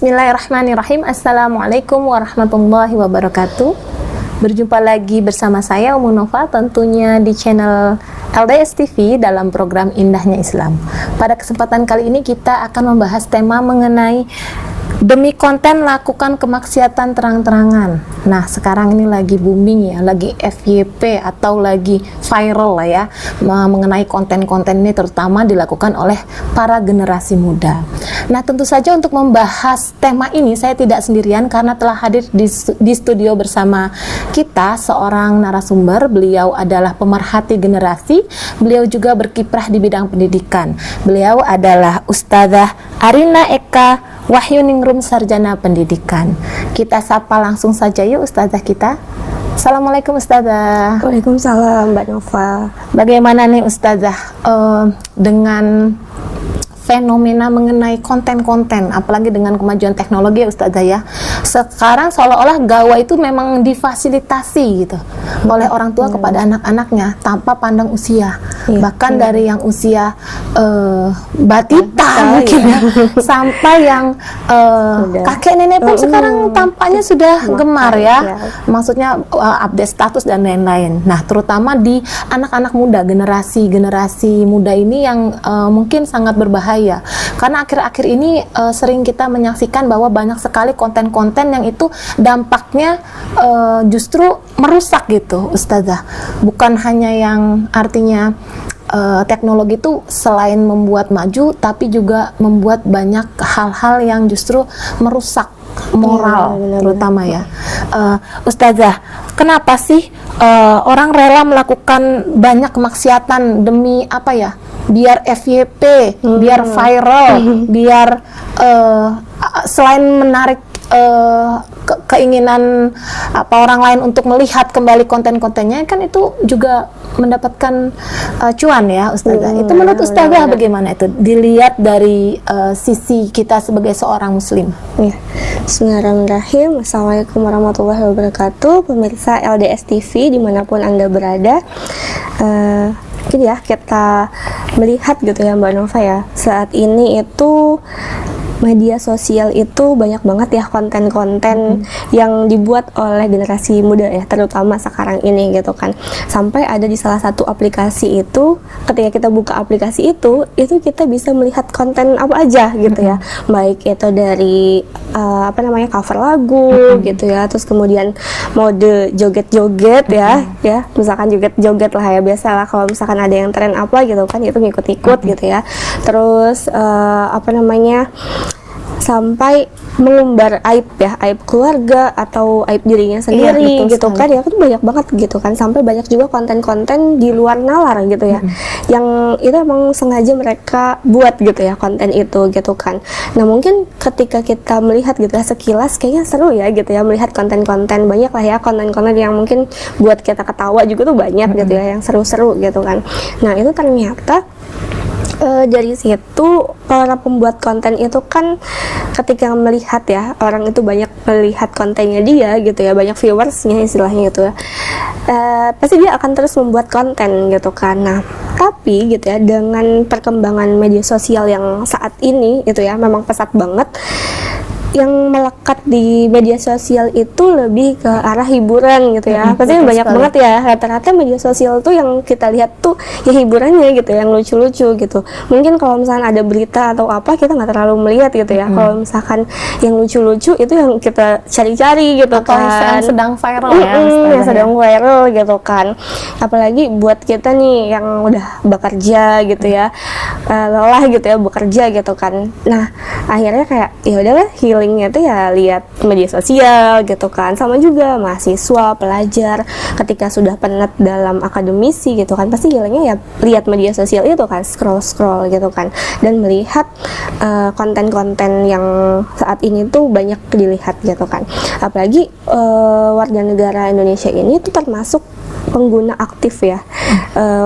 Bismillahirrahmanirrahim. Assalamualaikum warahmatullahi wabarakatuh. Berjumpa lagi bersama saya Umu Nova, tentunya di channel LDS TV dalam program Indahnya Islam. Pada kesempatan kali ini kita akan membahas tema mengenai demi konten lakukan kemaksiatan terang-terangan. Nah, sekarang ini lagi booming ya, lagi FYP atau lagi viral lah ya, mengenai konten-konten ini terutama dilakukan oleh para generasi muda. Nah, tentu saja untuk membahas tema ini saya tidak sendirian karena telah hadir di studio bersama kita seorang narasumber. Beliau adalah pemerhati generasi, beliau juga berkiprah di bidang pendidikan. Beliau adalah Ustazah Arina Eka Wahyuningrum, sarjana pendidikan. Kita sapa langsung saja yuk Ustazah kita. Assalamualaikum Ustazah. Waalaikumsalam Mbak Nova. Bagaimana nih Ustazah dengan fenomena mengenai konten-konten, apalagi dengan kemajuan teknologi ya Ustazah ya. Sekarang seolah-olah gawai itu memang difasilitasi gitu oleh orang tua kepada anak-anaknya tanpa pandang usia. Bahkan dari yang usia batita mungkin ya, sampai yang kakek nenek pun sekarang tampaknya sudah gemar ya. Maksudnya update status dan lain-lain. Nah, terutama di anak-anak muda, generasi muda ini yang mungkin sangat berbahaya. Karena akhir-akhir ini sering kita menyaksikan bahwa banyak sekali konten-konten yang itu dampaknya justru merusak gitu Ustazah. Bukan hanya yang artinya teknologi itu selain membuat maju tapi juga membuat banyak hal-hal yang justru merusak moral terutama ya. Ustazah, kenapa sih orang rela melakukan banyak kemaksiatan demi apa ya? Biar FYP, biar viral, biar selain menarik keinginan orang lain untuk melihat kembali konten-kontennya, kan itu juga mendapatkan cuan ya Ustazah. Itu menurut Ustazah bagaimana itu dilihat dari sisi kita sebagai seorang muslim? Ya. Bismillahirrahmanirrahim. Assalamualaikum warahmatullahi wabarakatuh. Pemirsa LDS TV dimanapun Anda berada, jadi ya kita melihat gitu ya Mbak Nova ya, saat ini itu media sosial itu banyak banget ya konten-konten yang dibuat oleh generasi muda ya, terutama sekarang ini gitu kan. Sampai ada di salah satu aplikasi itu, ketika kita buka aplikasi itu kita bisa melihat konten apa aja gitu ya. Baik itu dari cover lagu gitu ya, terus kemudian mode joget-joget ya, misalkan joget-joget lah ya, biasalah kalau misalkan ada yang tren apa gitu kan, itu ngikut-ikut gitu ya. Terus sampai mengumbar aib ya, aib keluarga atau aib dirinya sendiri gitu kan ya, itu banyak banget gitu kan. Sampai banyak juga konten-konten di luar nalar gitu ya, yang itu emang sengaja mereka buat gitu ya konten itu gitu kan. Nah, mungkin ketika kita melihat gitu ya sekilas kayaknya seru ya gitu ya, melihat konten-konten banyak lah ya, konten-konten yang mungkin buat kita ketawa juga tuh banyak gitu ya, yang seru-seru gitu kan. Nah, itu ternyata dari situ para pembuat konten itu kan ketika melihat ya, orang itu banyak melihat kontennya dia gitu ya, banyak viewersnya istilahnya gitu ya, pasti dia akan terus membuat konten gitu kan. Nah, tapi gitu ya, dengan perkembangan media sosial yang saat ini itu ya memang pesat banget, yang melekat di media sosial itu lebih ke arah hiburan gitu ya. Pasti banyak banget ya, rata-rata media sosial tuh yang kita lihat tuh ya hiburannya gitu, yang lucu-lucu gitu. Mungkin kalau misalkan ada berita atau apa, kita nggak terlalu melihat gitu ya. Kalau misalkan yang lucu-lucu itu yang kita cari-cari gitu atau kan, yang sedang viral ya, yang sedang viral gitu kan. Apalagi buat kita nih yang udah bekerja gitu ya, lelah gitu ya bekerja gitu kan. Nah, akhirnya kayak ya udahlah, healingnya tuh ya lihat media sosial gitu kan. Sama juga mahasiswa, pelajar ketika sudah penat dalam akademisi gitu kan, pasti healingnya ya lihat media sosial itu kan, scroll gitu kan, dan melihat konten-konten yang saat ini tuh banyak dilihat gitu kan. Apalagi warga negara Indonesia ini tuh termasuk pengguna aktif ya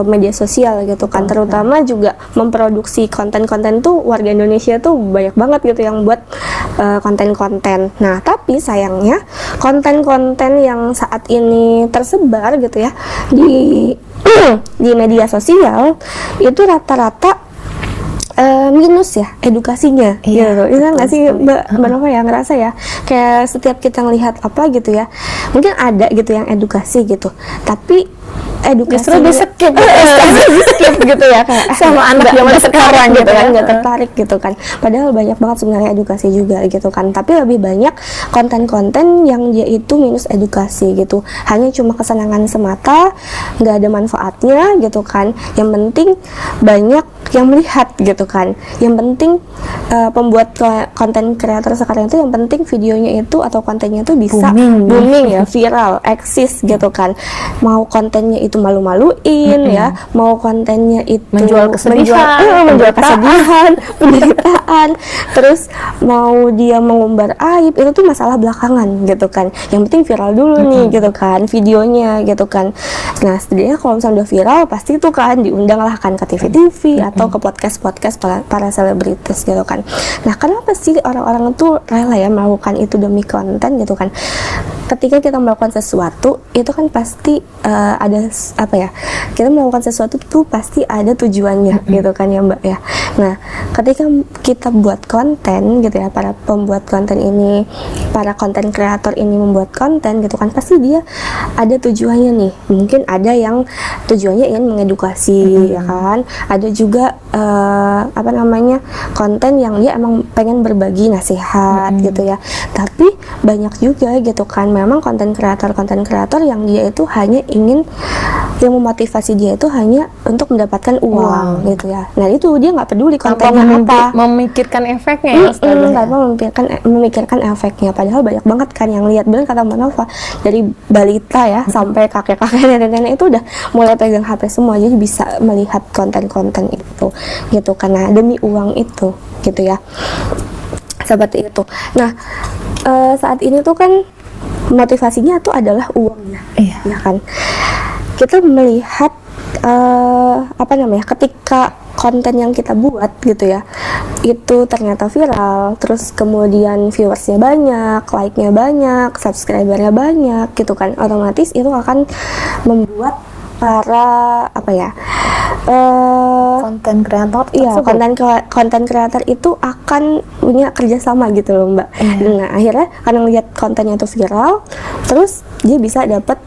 media sosial gitu kan, terutama juga memproduksi konten-konten tuh warga Indonesia tuh banyak banget gitu yang buat konten-konten. Nah, tapi sayangnya konten-konten yang saat ini tersebar gitu ya di di media sosial itu rata-rata minus ya edukasinya gitu. Itu kan nggak sih Mbak Nova ya, ngerasa ya kayak setiap kita ngelihat apa gitu ya, mungkin ada gitu yang edukasi gitu, tapi edukasi di skip gitu ya kayak sama anak zaman sekarang gitu kan, nggak tertarik gitu kan, padahal banyak banget sebenarnya edukasi juga gitu kan, tapi lebih banyak konten-konten yang dia itu minus edukasi gitu, hanya cuma kesenangan semata, nggak ada manfaatnya gitu kan, yang penting banyak yang melihat gitu kan, yang penting pembuat konten kreator sekarang itu yang penting videonya itu atau kontennya itu bisa booming ya, viral, eksis gitu kan, mau kontennya itu malu-maluin ya, mau kontennya itu menjual kesedihan, penderitaan, terus mau dia mengumbar aib, itu tuh masalah belakangan gitu kan, yang penting viral dulu nih gitu kan videonya gitu kan. Nah setidaknya kalau misalnya udah viral pasti itu kan diundang lah kan ke TV-TV atau ke podcast-podcast para selebritis gitu kan. Nah kenapa sih orang-orang itu rela ya melakukan itu demi konten gitu kan? Ketika kita melakukan sesuatu itu kan pasti ada apa ya, kita melakukan sesuatu itu pasti ada tujuannya gitu kan ya Mbak ya. Nah ketika kita buat konten gitu ya, para pembuat konten ini, para konten kreator ini membuat konten gitu kan, pasti dia ada tujuannya nih. Mungkin ada yang tujuannya ingin mengedukasi ya kan, ada juga apa namanya konten yang dia emang pengen berbagi nasihat gitu ya. Tapi banyak juga gitu kan memang konten kreator yang dia itu hanya ingin, yang memotivasi dia itu hanya untuk mendapatkan uang gitu ya. Nah itu dia nggak peduli kontennya apa, memikirkan efeknya ya Ustazah. memikirkan efeknya, padahal banyak banget kan yang lihat, bener kata Mbak Nova, dari balita ya sampai kakek-kakek nenek-nenek itu udah mulai pegang HP semua, jadi bisa melihat konten-konten itu gitu karena demi uang itu gitu ya, seperti itu. Nah saat ini tuh kan motivasinya tuh adalah uangnya, ya kan. Kita melihat apa namanya, ketika konten yang kita buat gitu ya itu ternyata viral, terus kemudian viewersnya banyak, like-nya banyak, subscribernya banyak gitu kan, otomatis itu akan membuat para apa ya konten kreator konten kreator itu akan punya kerjasama gitu loh Mbak. Nah akhirnya karena lihat kontennya itu viral, terus dia bisa dapat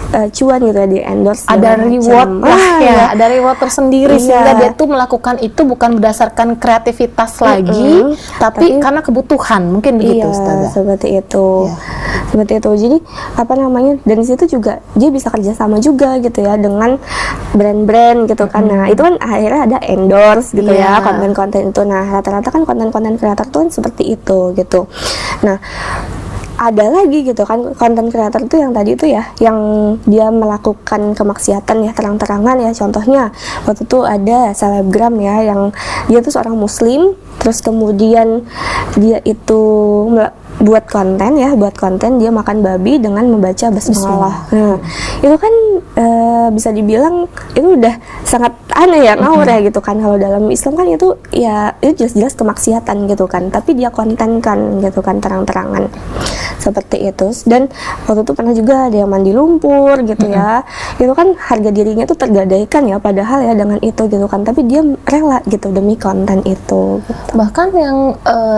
cuan gitu ya, di endorse, ada reward lah ya, ada reward tersendiri sehingga dia tuh melakukan itu bukan berdasarkan kreativitas lagi, tapi karena kebutuhan, mungkin begitu Ustazah. Seperti itu. Seperti itu. Jadi apa namanya, dan di situ juga dia bisa kerjasama juga gitu ya dengan brand-brand gitu kan. Nah itu kan akhirnya ada endorse gitu ya konten-konten itu. Nah rata-rata kan konten-konten kreator tuh kan seperti itu gitu. Nah ada lagi gitu kan konten kreator itu yang tadi itu ya, yang dia melakukan kemaksiatan ya terang-terangan ya. Contohnya waktu itu ada selebgram ya, yang dia tuh seorang muslim, terus kemudian dia itu buat konten dia makan babi dengan membaca basmalah. Nah itu kan bisa dibilang itu udah sangat aneh ya, ngawur ya gitu kan. Kalau dalam Islam kan itu ya itu jelas-jelas kemaksiatan gitu kan, tapi dia kontenkan gitu kan terang-terangan seperti itu. Dan waktu itu pernah juga ada yang mandi lumpur gitu ya, itu kan harga dirinya tuh tergadaikan ya, padahal ya dengan itu gitu kan, tapi dia rela gitu demi konten itu gitu. Bahkan yang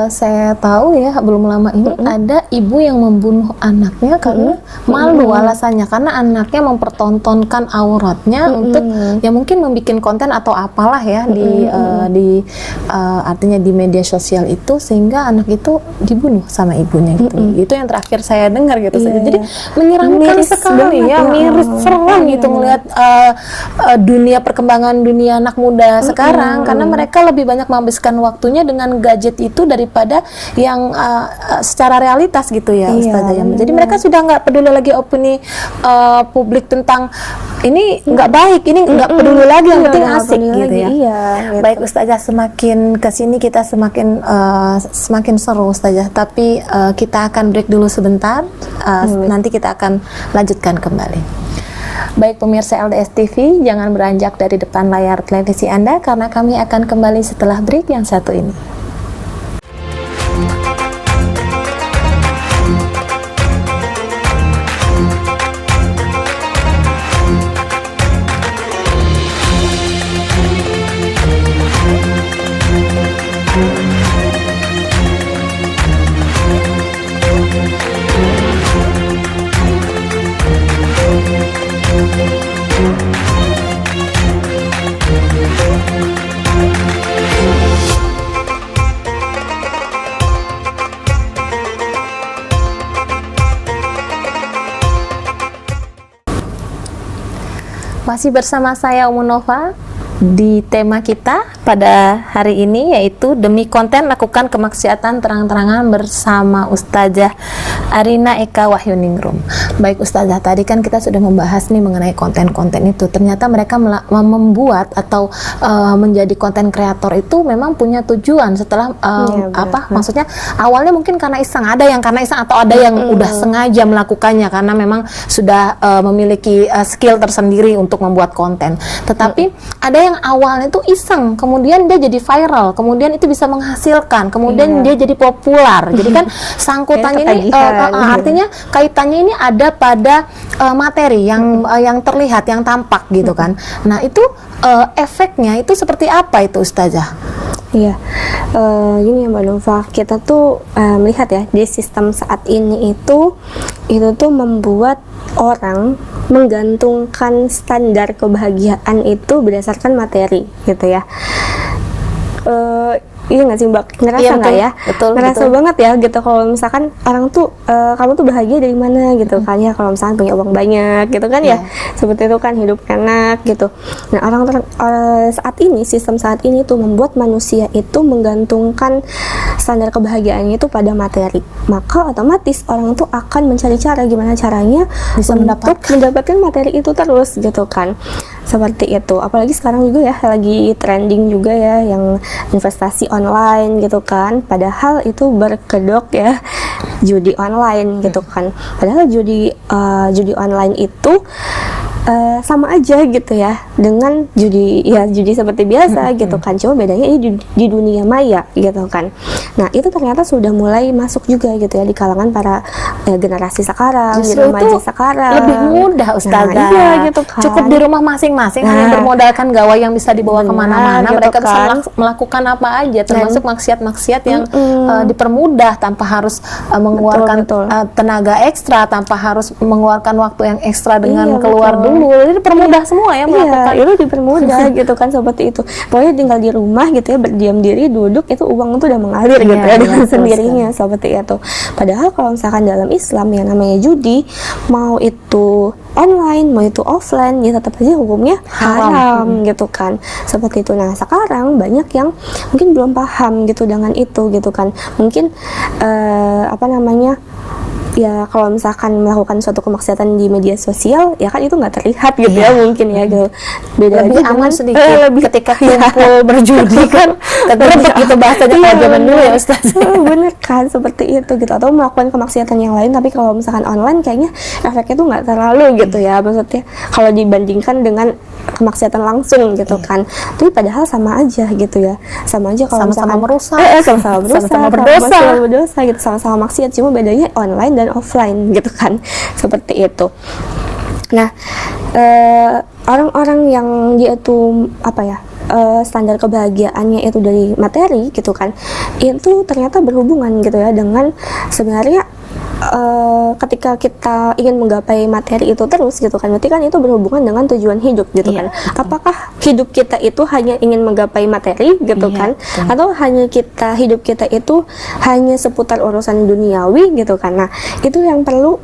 saya tahu ya belum lama ini ada ibu yang membunuh anaknya karena malu, alasannya karena anaknya mempertontonkan auratnya untuk ya mungkin membuat konten atau apalah ya di artinya di media sosial itu, sehingga anak itu dibunuh sama ibunya gitu. Itu yang terakhir saya dengar gitu saja. Jadi menyeramkan sekali ya, miris, seram gitu melihat dunia perkembangan dunia anak muda sekarang, karena mereka lebih banyak menghabiskan waktunya dengan gadget itu daripada yang secara realitas gitu ya Ustazah. Jadi mereka sudah nggak peduli lagi opini publik tentang ini nggak baik, ini nggak peduli lagi, yang penting asik gitu ya. Gitu. Baik Ustazah, semakin kesini kita semakin seru Ustazah, tapi kita akan break dulu sebentar, nanti kita akan lanjutkan kembali. Baik pemirsa LDS TV, jangan beranjak dari depan layar televisi Anda karena kami akan kembali setelah break yang satu ini. Masih bersama saya Umu Nova di tema kita pada hari ini, yaitu demi konten lakukan kemaksiatan terang-terangan bersama Ustazah Arina Eka Wahyuningrum. Baik Ustazah, tadi kan kita sudah membahas nih mengenai konten-konten itu. Ternyata mereka membuat atau menjadi konten kreator itu memang punya tujuan setelah maksudnya awalnya mungkin karena iseng, ada yang karena iseng atau ada yang udah sengaja melakukannya karena memang sudah memiliki skill tersendiri untuk membuat konten. Tetapi ada yang awalnya itu iseng, kemudian dia jadi viral, kemudian itu bisa menghasilkan, kemudian dia jadi populer. Jadi kan sangkutannya ini artinya kaitannya ini ada pada materi yang terlihat, yang tampak gitu kan. Nah itu efeknya itu seperti apa itu Ustazah? Iya, gini ya Mbak Nova, kita tuh melihat ya di sistem saat ini itu tuh membuat orang menggantungkan standar kebahagiaan itu berdasarkan materi gitu ya. Iya nggak sih Mbak? Ngerasa nggak ya? Betul, ngerasa banget ya gitu kalau misalkan orang tuh kamu tuh bahagia dari mana gitu kan ya, kalau misalkan punya uang banyak gitu kan ya, seperti itu kan, hidup enak gitu. Nah saat ini, sistem saat ini tuh membuat manusia itu menggantungkan standar kebahagiaannya itu pada materi, maka otomatis orang tuh akan mencari cara gimana caranya bisa mendapatkan materi itu terus gitu kan, seperti itu. Apalagi sekarang juga ya lagi trending juga ya yang investasi online gitu kan, padahal itu berkedok ya judi online gitu kan. Padahal judi online itu sama aja gitu ya dengan judi seperti biasa gitu kan, cuma bedanya ini di dunia maya gitu kan. Nah itu ternyata sudah mulai masuk juga gitu ya di kalangan para generasi sekarang, remaja sekarang. Lebih mudah Ustazah. Nah, iya gitu kan. Cukup di rumah masing-masing, hanya bermodalkan gawai yang bisa dibawa kemana-mana, gitu mereka kan. bisa melakukan apa aja, termasuk maksiat-maksiat yang dipermudah tanpa harus mengeluarkan tenaga ekstra, tanpa harus mengeluarkan waktu yang ekstra dengan keluar dulu. Jadi dipermudah semua ya melakukan. Iya, itu dipermudah gitu kan, seperti itu. Pokoknya tinggal di rumah gitu ya, berdiam diri, duduk, itu uang itu udah mengalir gitu ya dengan sendirinya seperti itu. Padahal kalau misalkan dalam Islam yang namanya judi, mau itu online, mau itu offline, ya tetap aja hukumnya haram gitu kan, seperti itu. Nah sekarang banyak yang mungkin belum paham gitu dengan itu gitu kan, mungkin ya kalau misalkan melakukan suatu kemaksiatan di media sosial ya kan itu nggak terlihat gitu ya mungkin ya gitu. Beda lebih aja aman dengan, sedikit ketika kumpul berjudi kan terberat gitu bahasanya kalau zaman dulu ya Ustaz. Bener kan, seperti itu gitu. Atau melakukan kemaksiatan yang lain, tapi kalau misalkan online kayaknya efeknya tuh nggak terlalu gitu ya, maksudnya kalau dibandingkan dengan kemaksiatan langsung gitu kan. Tapi padahal sama aja gitu ya, sama aja kalau sama-sama merusak, sama-sama berdosa gitu, sama-sama maksiat, cuma bedanya online dan offline gitu kan, seperti itu. Nah orang-orang yang dia tuh standar kebahagiaannya itu dari materi gitu kan, itu ternyata berhubungan gitu ya dengan sebenarnya ketika kita ingin menggapai materi itu terus gitu kan, berarti kan itu berhubungan dengan tujuan hidup gitu kan. Apakah hidup kita itu hanya ingin menggapai materi gitu kan, atau hanya hidup kita itu hanya seputar urusan duniawi gitu kan. Nah itu yang perlu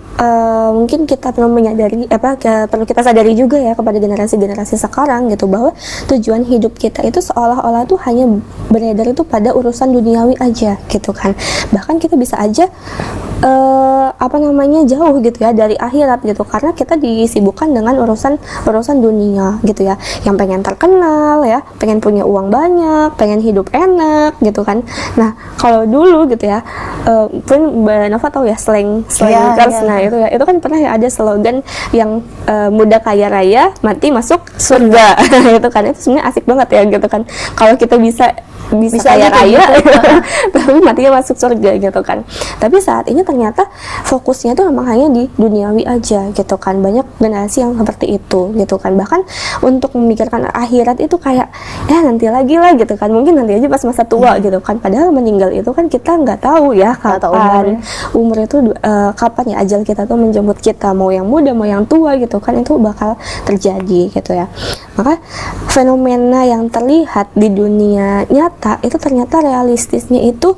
mungkin kita perlu menyadari, perlu kita sadari juga ya kepada generasi-generasi sekarang gitu, bahwa tujuan hidup kita itu seolah-olah tuh hanya beredar itu pada urusan duniawi aja gitu kan. Bahkan kita bisa aja jauh gitu ya dari akhirat gitu, karena kita disibukkan dengan urusan dunia gitu ya, yang pengen terkenal ya, pengen punya uang banyak, pengen hidup enak gitu kan. Nah kalau dulu gitu ya, mungkin Mbak Nova tahu ya slangers. Nah itu kan pernah ya ada slogan yang muda kaya raya, mati masuk surga. Itu kan, itu sebenarnya asik banget ya gitu kan, kalau kita bisa kaya raya gitu. Tapi matinya masuk surga gitu kan. Tapi saat ini ternyata fokusnya tuh memang hanya di duniawi aja gitu kan. Banyak generasi yang seperti itu gitu kan. Bahkan untuk memikirkan akhirat itu kayak nanti lagi lah gitu kan, mungkin nanti aja pas masa tua gitu kan. Padahal meninggal itu kan kita nggak tahu ya kapan umur itu kapan ya ajal kita tuh menjemput kita, mau yang muda mau yang tua gitu kan, itu bakal terjadi gitu ya. Maka fenomena yang terlihat di dunia nyata itu ternyata realistisnya itu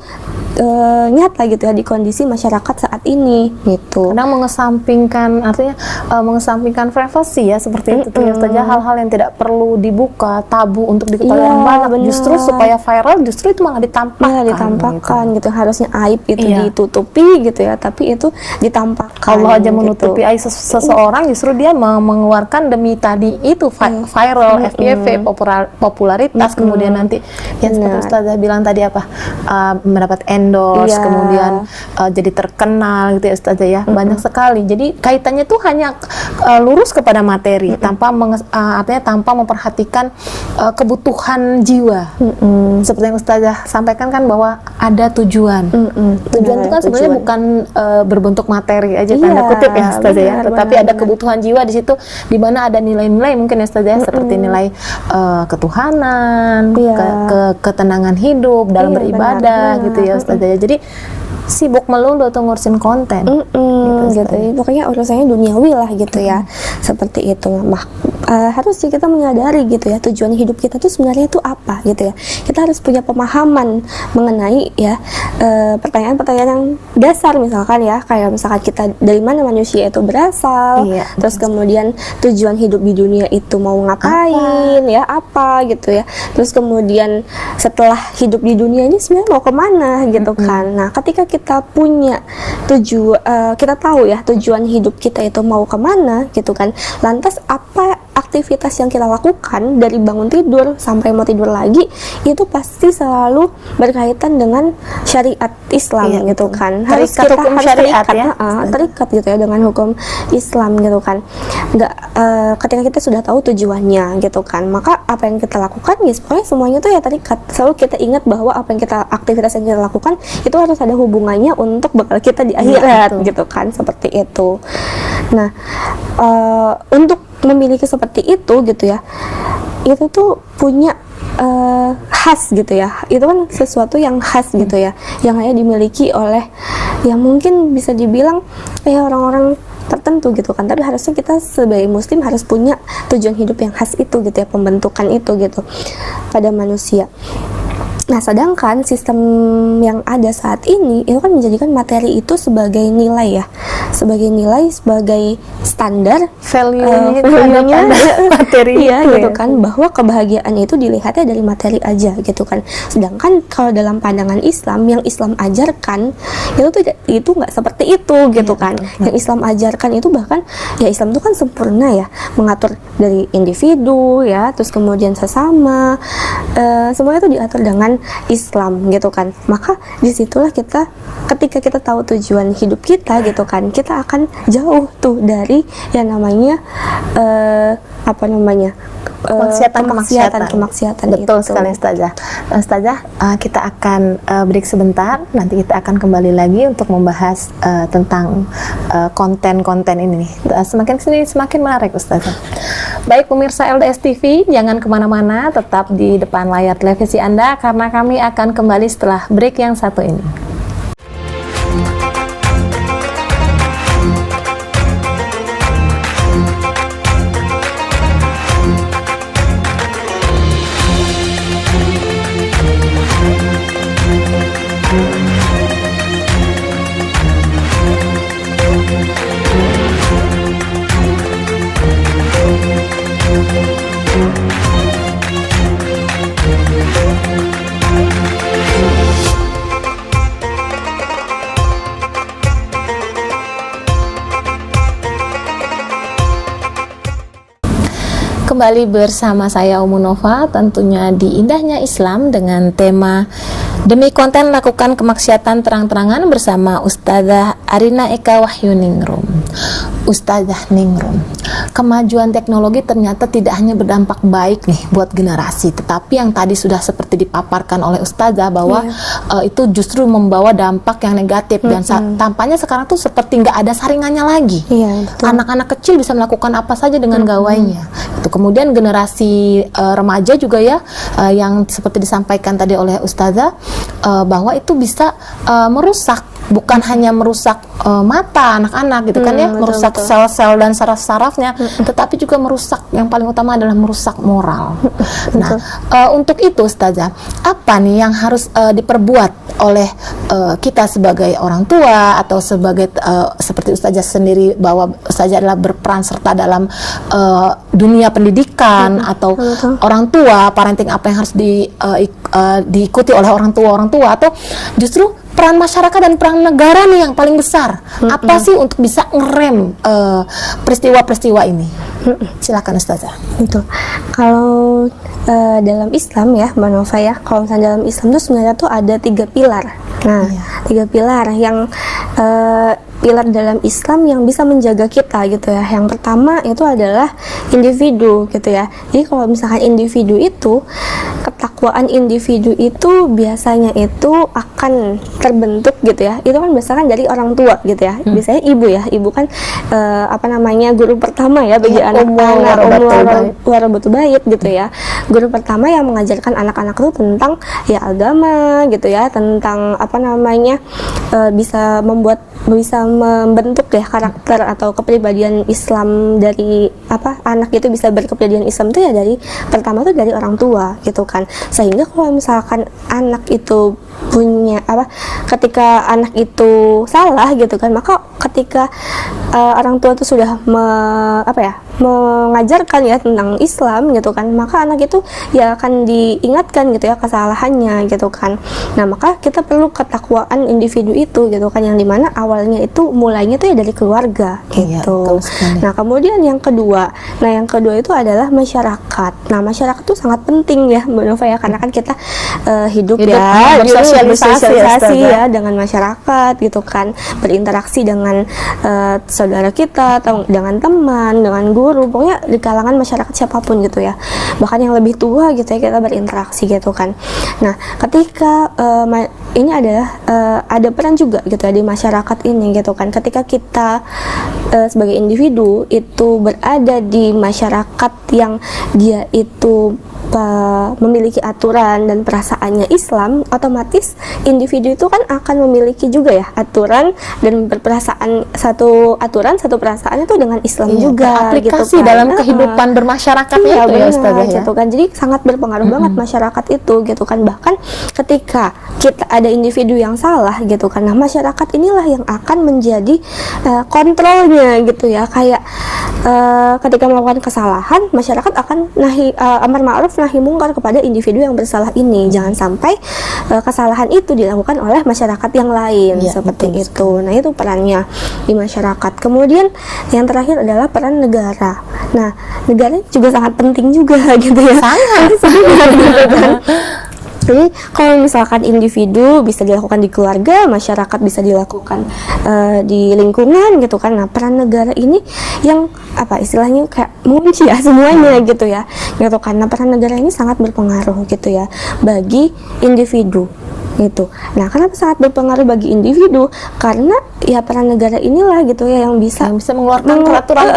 nyata gitu ya di kondisi masyarakat saat ini gitu. Kadang mengesampingkan, artinya mengesampingkan privasi ya, seperti itu ya saja, hal-hal yang tidak perlu dibuka, tabu untuk diketahui orang banyak, justru supaya viral, justru itu malah ditampakkan gitu. Harusnya aib itu ditutupi gitu ya, tapi itu ditampakkan. Allah aja gitu. menutupi aib seseorang, justru dia mengeluarkan demi tadi itu viral, FYP, popularitas, kemudian nanti yang seperti Ustazah bilang tadi mendapat endorse, kemudian jadi terkenal gitu ya Ustazah ya, banyak sekali. Jadi kaitannya tuh hanya lurus kepada materi, artinya tanpa memperhatikan kebutuhan jiwa. Seperti yang Ustazah sampaikan kan, bahwa ada tujuan. Tujuan itu kan sebenarnya bukan berbentuk materi aja, tanda kutip ya Ustazah ya, tetapi ada kebutuhan jiwa di situ, di mana ada nilai-nilai mungkin ya Ustazah ya, seperti nilai ketuhanan, ketenangan hidup dalam beribadah gitu ya Ustazah ya. Jadi sibuk melulu tuh ngurusin konten gitu. Pokoknya urusannya duniawi lah gitu ya, seperti itu. Harusnya kita menyadari gitu ya, tujuan hidup kita tuh sebenarnya tuh apa gitu ya. Kita harus punya pemahaman mengenai ya pertanyaan-pertanyaan yang dasar, misalkan ya, kayak misalkan kita dari mana manusia itu berasal, terus kemudian tujuan hidup di dunia itu mau ngapain, apa gitu ya. Terus kemudian setelah hidup di dunia ini sebenarnya mau kemana gitu kan. Nah, ketika kita punya kita tahu ya tujuan hidup kita itu mau kemana gitu kan, lantas apa aktivitas yang kita lakukan dari bangun tidur sampai mau tidur lagi itu pasti selalu berkaitan dengan syariat Islam gitu kan. Harus kita terikat gitu ya dengan hukum Islam gitu kan. Ketika kita sudah tahu tujuannya gitu kan, maka apa yang kita lakukan ya pokoknya semuanya tuh ya terikat. Selalu kita ingat bahwa aktivitas yang kita lakukan itu harus ada hubungannya untuk bekal kita di akhirat gitu kan, seperti itu. Nah, untuk memiliki seperti itu gitu ya, itu tuh punya khas gitu ya, itu kan sesuatu yang khas gitu ya, yang hanya dimiliki oleh yang mungkin bisa dibilang orang-orang tertentu gitu kan. Tapi harusnya kita sebagai muslim harus punya tujuan hidup yang khas itu gitu ya, pembentukan itu gitu pada manusia. Nah, sedangkan sistem yang ada saat ini itu kan menjadikan materi itu sebagai nilai ya, sebagai standar value-nya materi gitu kan, bahwa kebahagiaan itu dilihatnya dari materi aja gitu kan. Sedangkan kalau dalam pandangan Islam, yang Islam ajarkan itu nggak seperti itu gitu kan. Yang Islam ajarkan itu bahkan ya, Islam itu kan sempurna ya, mengatur dari individu ya, terus kemudian sesama, semuanya itu diatur dengan Islam gitu kan. Maka disitulah ketika kita tahu tujuan hidup kita gitu kan, kita akan jauh tuh dari yang namanya kemaksiatan. Betul sekali Ustazah. Kita akan break sebentar, nanti kita akan kembali lagi untuk membahas tentang konten-konten ini nih. Semakin sini semakin menarik Ustazah. Baik pemirsa LDS TV, jangan kemana-mana, tetap di depan layar televisi Anda, karena kami akan kembali setelah break yang satu ini. Kembali bersama saya Umu Nova, tentunya di Indahnya Islam dengan tema Demi Konten Lakukan Kemaksiatan Terang-terangan bersama Ustazah Arina Eka Wahyuningrum. Ustazah Ningrum, kemajuan teknologi ternyata tidak hanya berdampak baik nih buat generasi, tetapi yang tadi sudah seperti dipaparkan oleh Ustazah bahwa itu justru membawa dampak yang negatif, dan tampaknya sekarang tuh seperti nggak ada saringannya lagi. Anak-anak kecil bisa melakukan apa saja dengan gawainya. Itu kemudian generasi remaja juga ya, yang seperti disampaikan tadi oleh Ustazah, bahwa itu bisa merusak bukan hanya merusak mata anak-anak gitu kan ya, merusak sel-sel dan saraf-sarafnya, tetapi juga merusak, yang paling utama adalah merusak moral. Nah, untuk itu Ustazah, apa nih yang harus diperbuat oleh kita sebagai orang tua atau sebagai seperti Ustazah sendiri, bahwa Ustazah adalah berperan serta dalam dunia pendidikan atau orang tua, parenting apa yang harus diikuti oleh orang tua atau justru peran masyarakat dan peran negara nih yang paling besar. Apa sih untuk bisa ngerem peristiwa-peristiwa ini? Silakan Ustazah. Itu kalau dalam Islam ya Mbak Nova ya, kalau misalnya dalam Islam tuh sebenarnya tuh ada 3 pilar. Nah, 3 pilar yang pilar dalam Islam yang bisa menjaga kita gitu ya. Yang pertama itu adalah individu gitu ya. Jadi kalau misalkan individu itu, ketakwaan individu itu biasanya itu akan terbentuk gitu ya. Itu kan biasanya dari orang tua gitu ya. Biasanya ibu ya. Ibu kan guru pertama ya bagi anak-anak, warabatul bait gitu ya. Guru pertama yang mengajarkan anak-anak itu tentang ya agama gitu ya, tentang bisa membentuk ya karakter atau kepribadian Islam dari anak itu bisa berkepribadian Islam itu ya dari pertama tuh dari orang tua gitu kan. Sehingga kalau misalkan anak itu punya ketika anak itu salah gitu kan, maka ketika orang tua itu sudah mengajarkan ya tentang Islam gitu kan, maka anak itu ya akan diingatkan gitu ya kesalahannya gitu kan. Nah, maka kita perlu ketakwaan individu itu gitu kan, yang dimana awalnya itu mulainya tuh ya dari keluarga gitu. Nah, kemudian yang kedua itu adalah masyarakat. Nah, masyarakat itu sangat penting ya Mbak Nova ya, karena kan kita hidup ya bersosialisasi ya dengan masyarakat gitu kan, berinteraksi dengan saudara kita atau dengan teman, dengan guru, pokoknya di kalangan masyarakat siapapun gitu ya, bahkan yang lebih tua gitu ya, kita berinteraksi gitu kan. Nah, ketika ini adalah ada peran juga gitu ya di masyarakat ini gitu kan, ketika kita sebagai individu itu berada di masyarakat yang dia itu memiliki aturan dan perasaannya Islam, otomatis individu itu kan akan memiliki juga ya aturan dan berperasaan satu perasaan itu dengan Islam juga aplikasi gitu kan, dalam kehidupan bermasyarakatnya itu ya Ustazah ya. Gitu kan, jadi sangat berpengaruh banget masyarakat itu gitu kan. Bahkan ketika kita ada individu yang salah gitu kan, nah masyarakat inilah yang akan menjadi kontrolnya gitu ya, kayak ketika melakukan kesalahan, masyarakat akan amar ma'ruf nahi mungkar kepada individu yang bersalah ini. Jangan sampai kesalahan itu dilakukan oleh masyarakat yang lain seperti itu. Nah, itu perannya di masyarakat. Kemudian yang terakhir adalah peran negara. Nah, negara juga sangat penting juga gitu ya. Sangat gitu kan. Jadi kalau misalkan individu bisa dilakukan di keluarga, masyarakat bisa dilakukan di lingkungan gitu kan. Nah, peran negara ini yang istilahnya kayak mengunci ya semuanya gitu ya. Gitu kan. Nah, peran negara ini sangat berpengaruh gitu ya bagi individu gitu. Nah, kenapa sangat berpengaruh bagi individu? Karena ya peran negara inilah gitu ya yang bisa mengeluarkan aturan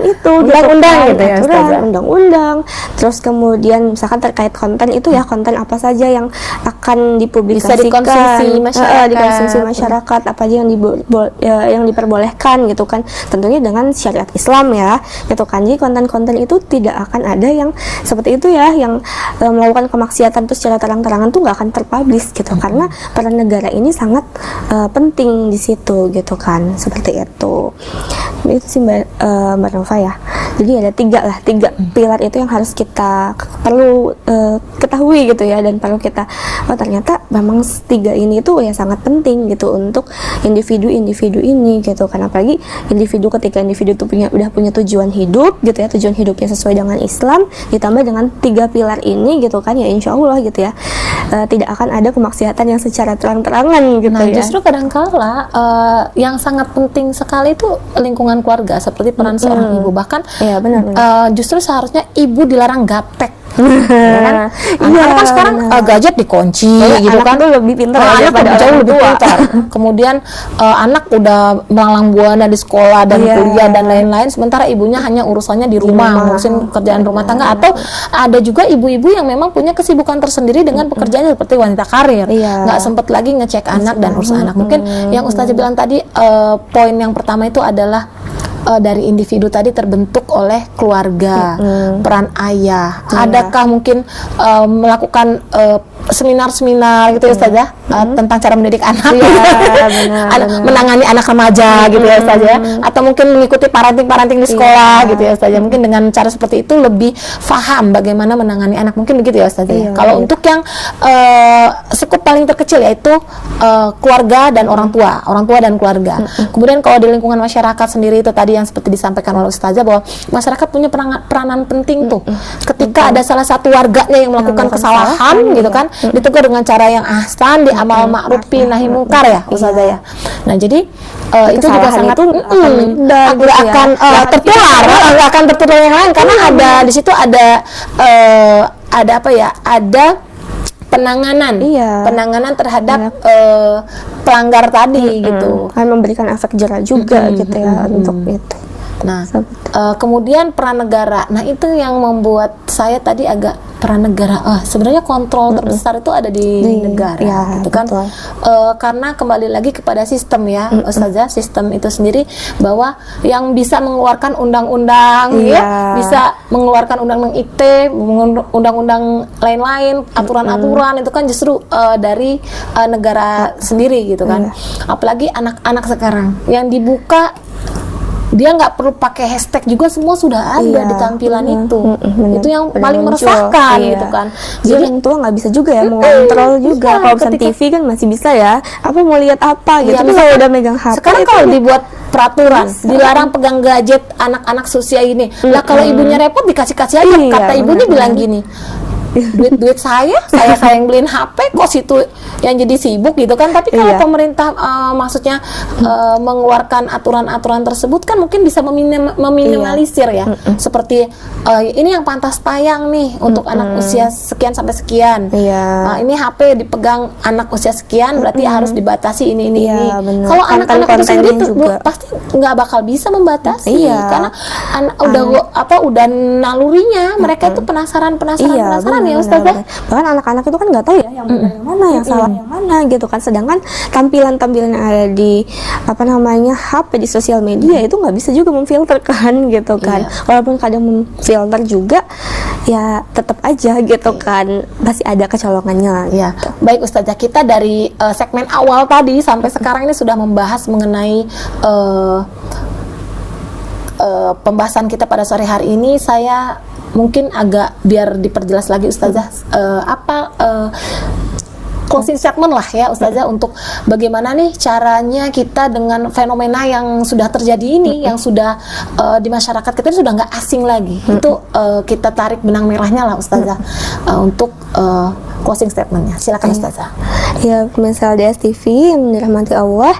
itu, undang-undang gitu ya, undang-undang. Terus kemudian misalkan terkait konten itu ya, konten apa saja yang akan dipublikasikan, bisa dikonsumsi masyarakat, apa aja yang diperbolehkan gitu kan, tentunya dengan syariat Islam ya gitu kan. Jadi konten-konten itu tidak akan ada yang seperti itu ya, yang melakukan kemaksiatan terus secara terang-terangan tuh nggak akan terpublish gitu, karena peran negara ini sangat penting di situ gitu kan, seperti itu. Itu sih Mbak Nova ya. Jadi ada tiga pilar itu yang harus kita perlu ketahui gitu ya, dan perlu kita ternyata memang 3 ini itu ya sangat penting gitu untuk individu ini gitu kan. Apalagi ketika individu itu udah punya tujuan hidup gitu ya, tujuan hidupnya sesuai dengan Islam, ditambah dengan 3 pilar ini gitu kan, ya insya Allah gitu ya tidak akan ada kemaksiatan yang secara terang-terangan gitu. Nah, justru kadangkala yang sangat penting sekali itu lingkungan keluarga, seperti peran seorang ibu. Bahkan ya, benar. Justru seharusnya ibu dilarang gaptek Ya kan? Anak-anak kan sekarang gadget dikunci gitu anak kan. tuh lebih pintar Anak daripada jauh orang lebih tua. pintar. Kemudian anak udah melalang buana di sekolah dan kuliah dan lain-lain, sementara ibunya hanya urusannya di rumah, ngurusin kerjaan rumah tangga. Atau ada juga ibu-ibu yang memang punya kesibukan tersendiri dengan pekerjaannya seperti wanita karir, nggak sempet lagi ngecek anak dan urus anak. Mungkin yang Ustazah bilang tadi, poin yang pertama itu adalah dari individu tadi terbentuk oleh keluarga, peran ayah. Adakah mungkin melakukan seminar-seminar gitu ya Ustazah, tentang cara mendidik anak, menangani anak remaja gitu ya Ustazah, atau mungkin mengikuti parenting di sekolah gitu ya Ustazah. Mungkin dengan cara seperti itu lebih paham bagaimana menangani anak, mungkin begitu ya Ustazah. Kalau untuk yang skup paling terkecil yaitu keluarga dan orang tua dan keluarga. Kemudian kalau di lingkungan masyarakat sendiri itu tadi yang seperti disampaikan oleh Ustazah, bahwa masyarakat punya peranan penting tuh. Ketika ada salah satu warganya yang melakukan kesalahan gitu kan, ditegur dengan cara yang ahsan, di amal ma'ruf nahi mungkar ya Ustazah ya. Nah, jadi itu juga sangat nggak akan tertular yang lain, karena ada di situ ada apa ya, ada penanganan terhadap pelanggar tadi gitu. Kan memberikan efek jera juga gitu ya untuk itu. Nah, kemudian peran negara. Nah, itu yang membuat saya tadi agak peran negara. Sebenarnya kontrol terbesar itu ada di negara, gitu kan? Karena kembali lagi kepada sistem ya, Ustazah, sistem itu sendiri, bahwa yang bisa mengeluarkan undang-undang, ya, bisa mengeluarkan undang-undang ITE, undang-undang lain-lain, aturan-aturan itu kan justru dari negara sendiri, gitu kan? Apalagi anak-anak sekarang yang dibuka, dia nggak perlu pakai hashtag juga, semua sudah ada di tampilan itu. Itu yang paling meresahkan gitu kan. Jadi orang tua nggak bisa juga ya mengontrol juga. Kalau pesan TV kan masih bisa ya, apa mau lihat apa gitu. Tapi kalau udah megang HP, sekarang kalau dibuat peraturan dilarang pegang gadget anak-anak seusia ini, lah kalau ibunya repot dikasih-kasih aja. Kata ibunya bilang gini, duit saya yang beliin HP, kok situ yang jadi sibuk gitu kan. Tapi kalau pemerintah maksudnya mengeluarkan aturan-aturan tersebut kan mungkin bisa meminimalisir ya. Seperti ini yang pantas tayang nih untuk anak usia sekian sampai sekian. Ini HP dipegang anak usia sekian, berarti harus dibatasi ini. Kalau anak-anak itu sendiri pasti nggak bakal bisa membatasi, karena udah nalurinya mereka itu penasaran ya Ustazah. Bahkan anak-anak itu kan nggak tahu ya yang benar yang mana, yang salah yang mana gitu kan. Sedangkan tampilan-tampilan yang ada di HP, di sosial media itu nggak bisa juga memfilter kan gitu kan. Walaupun kadang memfilter juga, ya tetap aja gitu kan, pasti ada kecolongannya. Gitu. Baik Ustazah, kita dari segmen awal tadi sampai sekarang ini sudah membahas mengenai pembahasan kita pada sore hari ini. Saya mungkin agak biar diperjelas lagi Ustazah, closing statement lah ya Ustazah, untuk bagaimana nih caranya kita dengan fenomena yang sudah terjadi ini, yang sudah di masyarakat kita sudah nggak asing lagi. Itu kita tarik benang merahnya lah Ustazah, untuk closing statementnya. Silakan Ustazah. Ya, pemirsa LDS TV yang dirahmati Allah,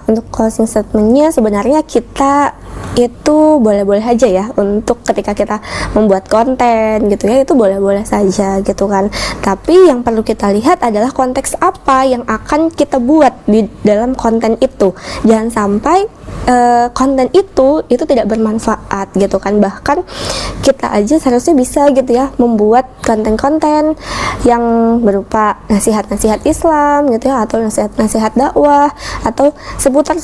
untuk closing statementnya sebenarnya kita itu boleh-boleh aja ya untuk ketika kita membuat konten gitu ya, itu boleh-boleh saja gitu kan. Tapi yang perlu kita lihat adalah konteks apa yang akan kita buat di dalam konten itu. Jangan sampai konten itu tidak bermanfaat gitu kan. Bahkan kita aja seharusnya bisa gitu ya membuat konten-konten yang berupa nasihat-nasihat Islam gitu ya, atau nasihat-nasihat dakwah, atau seputar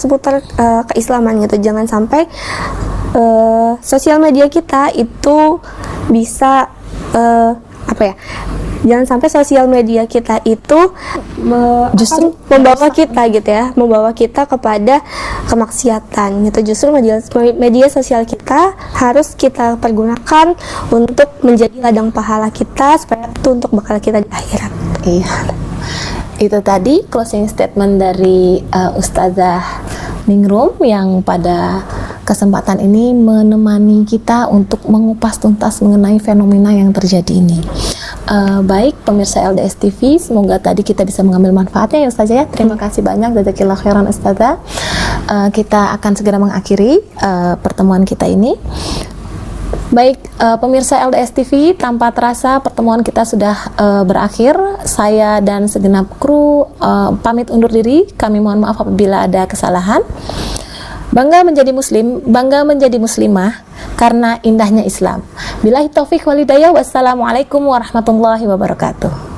keislaman gitu. Jangan sampai sosial media kita itu bisa jangan sampai sosial media kita itu justru membawa kita kepada kemaksiatan gitu. Justru media sosial kita harus kita pergunakan untuk menjadi ladang pahala kita, supaya itu untuk bekal kita di akhirat. Itu tadi closing statement dari Ustazah Ningrum yang pada kesempatan ini menemani kita untuk mengupas tuntas mengenai fenomena yang terjadi ini. Baik pemirsa LDS TV, semoga tadi kita bisa mengambil manfaatnya ya Ustazah ya. Terima kasih banyak, jazakillah khairan Ustazah. Kita akan segera mengakhiri pertemuan kita ini. Baik, pemirsa LDS TV, tanpa terasa pertemuan kita sudah berakhir. Saya dan segenap kru pamit undur diri. Kami mohon maaf apabila ada kesalahan. Bangga menjadi muslim, bangga menjadi muslimah karena indahnya Islam. Billahi taufik wal hidayah. Wassalamualaikum warahmatullahi wabarakatuh.